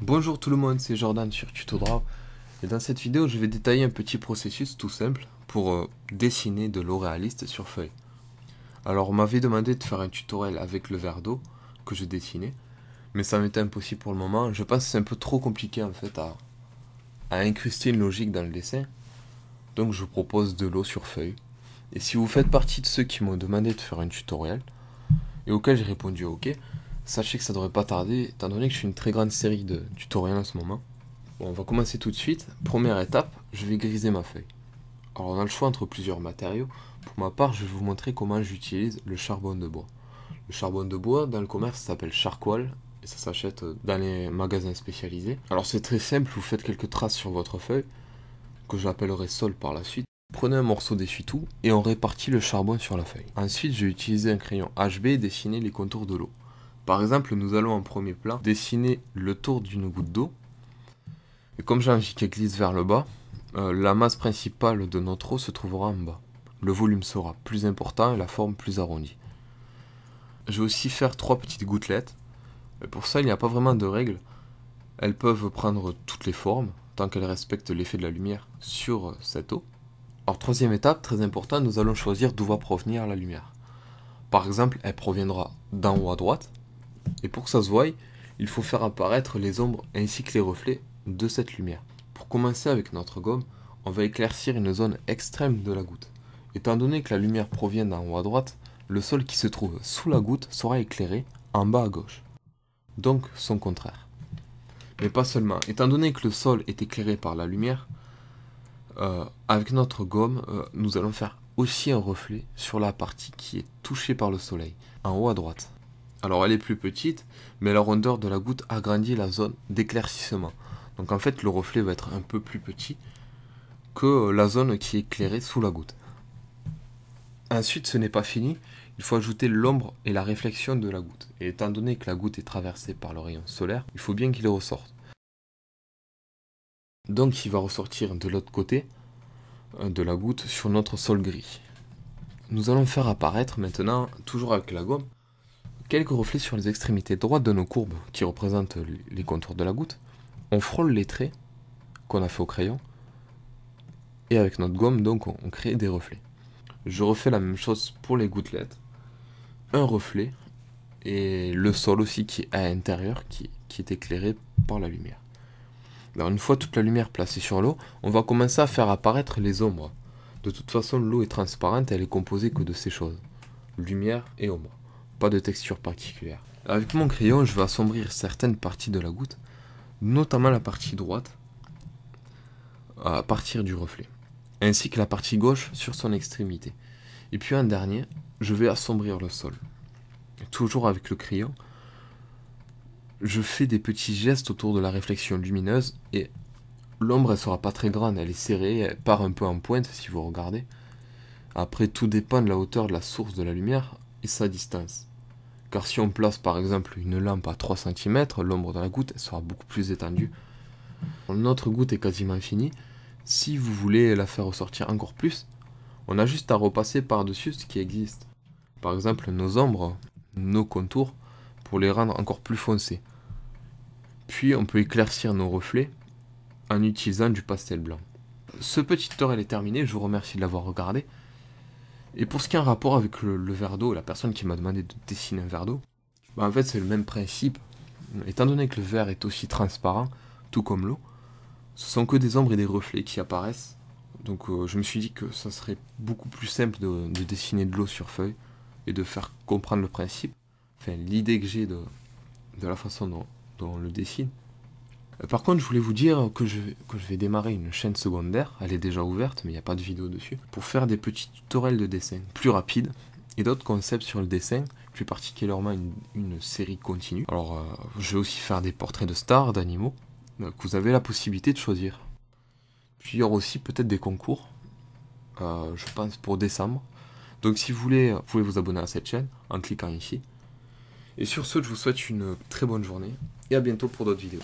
Bonjour tout le monde, c'est Jordan sur TutoDraw et dans cette vidéo je vais détailler un petit processus tout simple pour dessiner de l'eau réaliste sur feuille. Alors on m'avait demandé de faire un tutoriel avec le verre d'eau que je dessinais, mais ça m'était impossible pour le moment. Je pense que c'est un peu trop compliqué en fait à incruster une logique dans le dessin, donc je vous propose de l'eau sur feuille. Et si vous faites partie de ceux qui m'ont demandé de faire un tutoriel et auquel j'ai répondu ok, sachez que ça devrait pas tarder, étant donné que je fais une très grande série de tutoriels en ce moment. Bon, on va commencer tout de suite. Première étape, je vais griser ma feuille. Alors on a le choix entre plusieurs matériaux. Pour ma part, je vais vous montrer comment j'utilise le charbon de bois. Le charbon de bois, dans le commerce, ça s'appelle charcoal, et ça s'achète dans les magasins spécialisés. Alors c'est très simple, vous faites quelques traces sur votre feuille, que j'appellerai sol par la suite. Prenez un morceau d'essuie-tout, et on répartit le charbon sur la feuille. Ensuite, je vais utiliser un crayon HB et dessiner les contours de l'eau. Par exemple, nous allons en premier plan dessiner le tour d'une goutte d'eau. Et comme j'ai envie qu'elle glisse vers le bas, la masse principale de notre eau se trouvera en bas. Le volume sera plus important et la forme plus arrondie. Je vais aussi faire 3 petites gouttelettes. Et pour ça, il n'y a pas vraiment de règle. Elles peuvent prendre toutes les formes, tant qu'elles respectent l'effet de la lumière sur cette eau. Alors, troisième étape, très important, nous allons choisir d'où va provenir la lumière. Par exemple, elle proviendra d'en haut à droite. Et pour que ça se voie, il faut faire apparaître les ombres ainsi que les reflets de cette lumière. Pour commencer avec notre gomme, on va éclaircir une zone extrême de la goutte. Étant donné que la lumière provient d'en haut à droite, le sol qui se trouve sous la goutte sera éclairé en bas à gauche. Donc son contraire. Mais pas seulement. Étant donné que le sol est éclairé par la lumière, avec notre gomme, nous allons faire aussi un reflet sur la partie qui est touchée par le soleil, en haut à droite. Alors elle est plus petite, mais la rondeur de la goutte agrandit la zone d'éclaircissement. Donc en fait le reflet va être un peu plus petit que la zone qui est éclairée sous la goutte. Ensuite ce n'est pas fini, il faut ajouter l'ombre et la réflexion de la goutte. Et étant donné que la goutte est traversée par le rayon solaire, il faut bien qu'il ressorte. Donc il va ressortir de l'autre côté de la goutte sur notre sol gris. Nous allons faire apparaître maintenant, toujours avec la gomme, quelques reflets sur les extrémités droites de nos courbes qui représentent les contours de la goutte. On frôle les traits qu'on a fait au crayon et avec notre gomme donc on crée des reflets. Je refais la même chose pour les gouttelettes, un reflet et le sol aussi qui est à l'intérieur qui est éclairé par la lumière. Alors une fois toute la lumière placée sur l'eau, on va commencer à faire apparaître les ombres. De toute façon l'eau est transparente, elle est composée que de ces choses, lumière et ombre. Pas de texture particulière. Avec mon crayon, je vais assombrir certaines parties de la goutte, notamment la partie droite, à partir du reflet, ainsi que la partie gauche sur son extrémité. Et puis en dernier, je vais assombrir le sol. Toujours avec le crayon, je fais des petits gestes autour de la réflexion lumineuse et l'ombre elle sera pas très grande, elle est serrée, elle part un peu en pointe si vous regardez. Après tout dépend de la hauteur de la source de la lumière et sa distance. Car si on place par exemple une lampe à 3 cm, l'ombre de la goutte sera beaucoup plus étendue. Notre goutte est quasiment finie. Si vous voulez la faire ressortir encore plus, on a juste à repasser par-dessus ce qui existe. Par exemple nos ombres, nos contours, pour les rendre encore plus foncés. Puis on peut éclaircir nos reflets en utilisant du pastel blanc. Ce petit tutoriel est terminé, je vous remercie de l'avoir regardé. Et pour ce qui est en rapport avec le verre d'eau, la personne qui m'a demandé de dessiner un verre d'eau, en fait c'est le même principe. Étant donné que le verre est aussi transparent, tout comme l'eau, ce sont que des ombres et des reflets qui apparaissent. Donc je me suis dit que ça serait beaucoup plus simple de dessiner de l'eau sur feuille et de faire comprendre le principe, enfin l'idée que j'ai de la façon dont on le dessine. Par contre, je voulais vous dire que je vais démarrer une chaîne secondaire, elle est déjà ouverte, mais il n'y a pas de vidéo dessus, pour faire des petits tutoriels de dessin plus rapides et d'autres concepts sur le dessin, plus particulièrement une série continue. Alors, je vais aussi faire des portraits de stars, d'animaux, que vous avez la possibilité de choisir. Puis il y aura aussi peut-être des concours, je pense pour décembre. Donc si vous voulez, vous pouvez vous abonner à cette chaîne en cliquant ici. Et sur ce, je vous souhaite une très bonne journée et à bientôt pour d'autres vidéos.